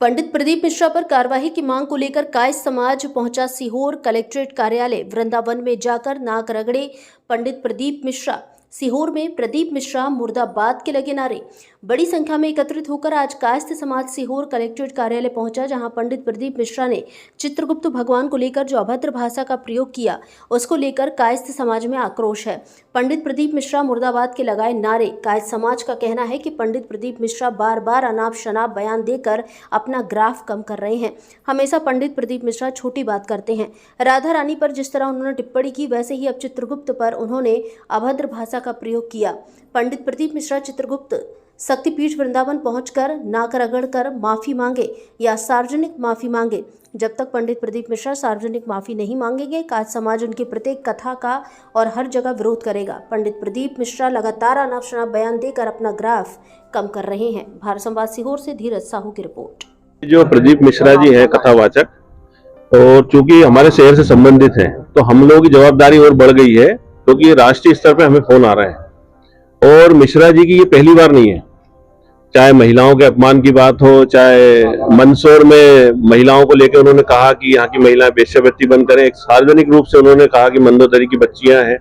पंडित प्रदीप मिश्रा पर कार्रवाई की मांग को लेकर कायस्थ समाज पहुंचा सीहोर कलेक्ट्रेट कार्यालय। वृंदावन में जाकर नाक रगड़े पंडित प्रदीप मिश्रा। सीहोर में प्रदीप मिश्रा मुर्दाबाद के लगे नारे। बड़ी संख्या में एकत्रित होकर आज कायस्थ समाज सीहोर कलेक्ट्रेट कार्यालय पहुंचा, जहां पंडित प्रदीप मिश्रा ने चित्रगुप्त भगवान को लेकर जो अभद्र भाषा का प्रयोग किया, उसको लेकर कायस्थ समाज में आक्रोश है। पंडित प्रदीप मिश्रा मुर्दाबाद के लगाए नारे। कायस्थ समाज का कहना है कि पंडित प्रदीप मिश्रा बार बार अनाप शनाप बयान देकर अपना ग्राफ कम कर रहे हैं। हमेशा पंडित प्रदीप मिश्रा छोटी बात करते हैं। राधा रानी पर जिस तरह उन्होंने टिप्पणी की, वैसे ही अब चित्रगुप्त पर उन्होंने अभद्र भाषा का प्रयोग किया। पंडित प्रदीप मिश्रा चित्रगुप्त शक्तिपीठ वृंदावन पहुंचकर नाक रगड़कर माफी मांगे या सार्वजनिक माफी मांगे। जब तक पंडित प्रदीप मिश्रा सार्वजनिक माफी नहीं मांगेंगे, कायस्थ समाज उनकी प्रत्येक कथा का और हर जगह विरोध करेगा। पंडित प्रदीप मिश्रा लगातार अनाप शनाप बयान देकर अपना ग्राफ कम कर रहे हैं। भारत संवाद सीहोर से धीरज साहू की रिपोर्ट। जो प्रदीप मिश्रा जी है कथावाचक, और चूंकि हमारे शहर से संबंधित हैं, तो हम लोगों की जवाबदारी और बढ़ गई है, क्योंकि राष्ट्रीय स्तर पे हमें फोन आ रहा है। और मिश्रा जी की ये पहली बार नहीं है। चाहे महिलाओं के अपमान की बात हो, चाहे मंदसौर में महिलाओं को लेकर उन्होंने कहा कि यहाँ की महिलाएं वेश्यावृत्ति बंद करें, एक सार्वजनिक रूप से उन्होंने कहा कि मंदोदरी की बच्चियां हैं,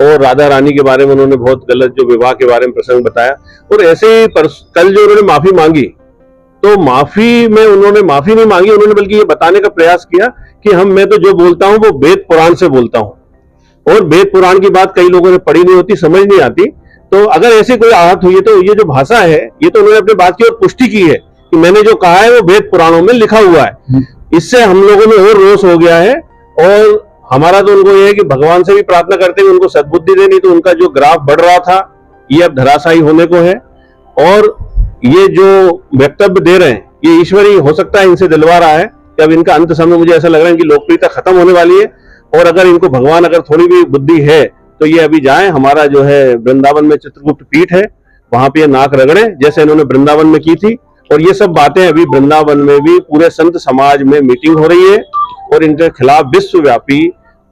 और राधा रानी के बारे में उन्होंने बहुत गलत जो विवाह के बारे में प्रसंग बताया। और ऐसे ही कल जो उन्होंने माफी मांगी, तो माफी में उन्होंने माफी नहीं मांगी, उन्होंने बल्कि ये बताने का प्रयास किया कि मैं तो जो बोलता हूँ वो वेद पुराण से बोलता हूँ, और वेद पुराण की बात कई लोगों ने पढ़ी नहीं होती, समझ नहीं आती। तो अगर ऐसी कोई आहत हुई है, तो ये जो भाषा है, ये तो उन्होंने अपनी बात की और पुष्टि की है कि मैंने जो कहा है वो वेद पुराणों में लिखा हुआ है। इससे हम लोगों में और रोष हो गया है, और हमारा तो उनको ये है कि भगवान से भी प्रार्थना करते हैं उनको सद्बुद्धि दे, नहीं तो उनका जो ग्राफ बढ़ रहा था ये अब धराशायी होने को है। और ये जो वक्तव्य दे रहे हैं, ये ईश्वरी हो सकता है इनसे दिलवा रहा है कि अब इनका अंत समय, मुझे ऐसा लग रहा है इनकी लोकप्रियता खत्म होने वाली है। और अगर इनको भगवान अगर थोड़ी भी बुद्धि है तो ये अभी जाएं, हमारा जो है वृंदावन में चित्रगुप्त पीठ है, वहां पे नाक रगड़े जैसे इन्होंने वृंदावन में की थी। और ये सब बातें अभी वृंदावन में भी पूरे संत समाज में मीटिंग हो रही है, और इनके खिलाफ विश्वव्यापी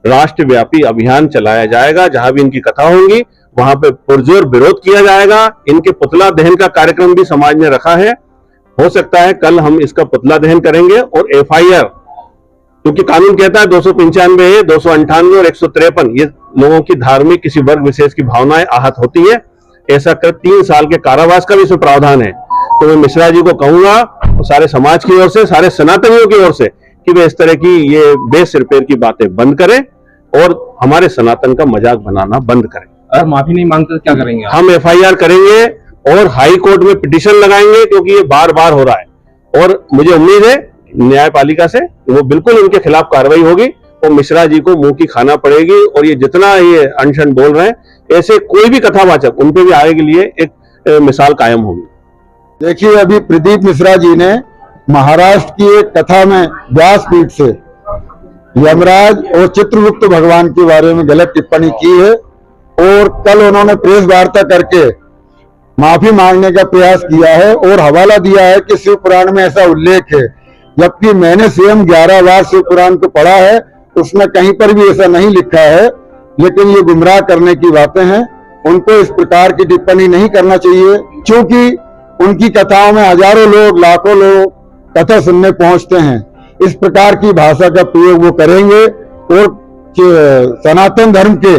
राष्ट्रव्यापी अभियान चलाया जाएगा। जहां भी इनकी कथा होंगी वहां पे पुरजोर विरोध किया जाएगा। इनके पुतला दहन का कार्यक्रम भी समाज ने रखा है। हो सकता है कल हम इसका पुतला दहन करेंगे, और FIR, क्योंकि कानून कहता है 295, 298 और 153, ये लोगों की धार्मिक किसी वर्ग विशेष की भावनाएं आहत होती है, ऐसा कर 3 साल के कारावास का भी इसमें प्रावधान है। तो मैं मिश्रा जी को कहूंगा, और सारे समाज की ओर से, सारे सनातनियों की ओर से, कि वे इस तरह की ये बेसिरपेर की बातें बंद करें और हमारे सनातन का मजाक बनाना बंद करें। अगर माफी नहीं मांगते तो क्या करेंगे? हम FIR करेंगे और हाई कोर्ट में पिटीशन लगाएंगे, क्योंकि ये बार बार हो रहा है। और मुझे उम्मीद है न्यायपालिका से वो बिल्कुल इनके खिलाफ कार्रवाई होगी, और मिश्रा जी को मुंह की खाना पड़ेगी। और ये जितना ये अनशन बोल रहे हैं, ऐसे कोई भी कथावाचक उन पे भी आगे के लिए एक मिसाल कायम होगी। देखिए, अभी प्रदीप मिश्रा जी ने महाराष्ट्र की एक कथा में व्यासपीठ से यमराज और चित्रगुप्त भगवान के बारे में गलत टिप्पणी की है, और कल उन्होंने प्रेस वार्ता करके माफी मांगने का प्रयास किया है, और हवाला दिया है कि शिव पुराण में ऐसा उल्लेख है, जबकि मैंने स्वयं 11 बार शिव पुराण को पढ़ा है, उसमें कहीं पर भी ऐसा नहीं लिखा है। लेकिन ये गुमराह करने की बातें हैं, उनको इस प्रकार की टिप्पणी नहीं करना चाहिए, क्योंकि उनकी कथाओं में हजारों लोग, लाखों लोग कथा सुनने पहुंचते हैं। इस प्रकार की भाषा का प्रयोग वो करेंगे, और सनातन धर्म के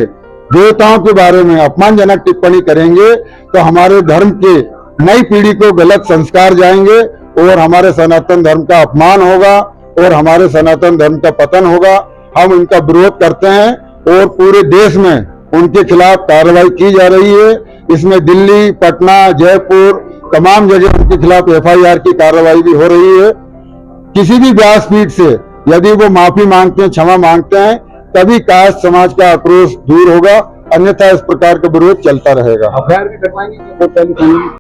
देवताओं के बारे में अपमानजनक टिप्पणी करेंगे, तो हमारे धर्म की नई पीढ़ी को गलत संस्कार जाएंगे, और हमारे सनातन धर्म का अपमान होगा, और हमारे सनातन धर्म का पतन होगा। हम इनका विरोध करते हैं, और पूरे देश में उनके खिलाफ कार्रवाई की जा रही है। इसमें दिल्ली, पटना, जयपुर, तमाम जगह उनके खिलाफ FIR की कार्रवाई भी हो रही है। किसी भी व्यासपीठ से यदि वो माफी मांगते हैं, क्षमा मांगते हैं, तभी कायस्थ समाज का आक्रोश दूर होगा, अन्यथा इस प्रकार का विरोध चलता रहेगा। FIR भी करवाएंगे?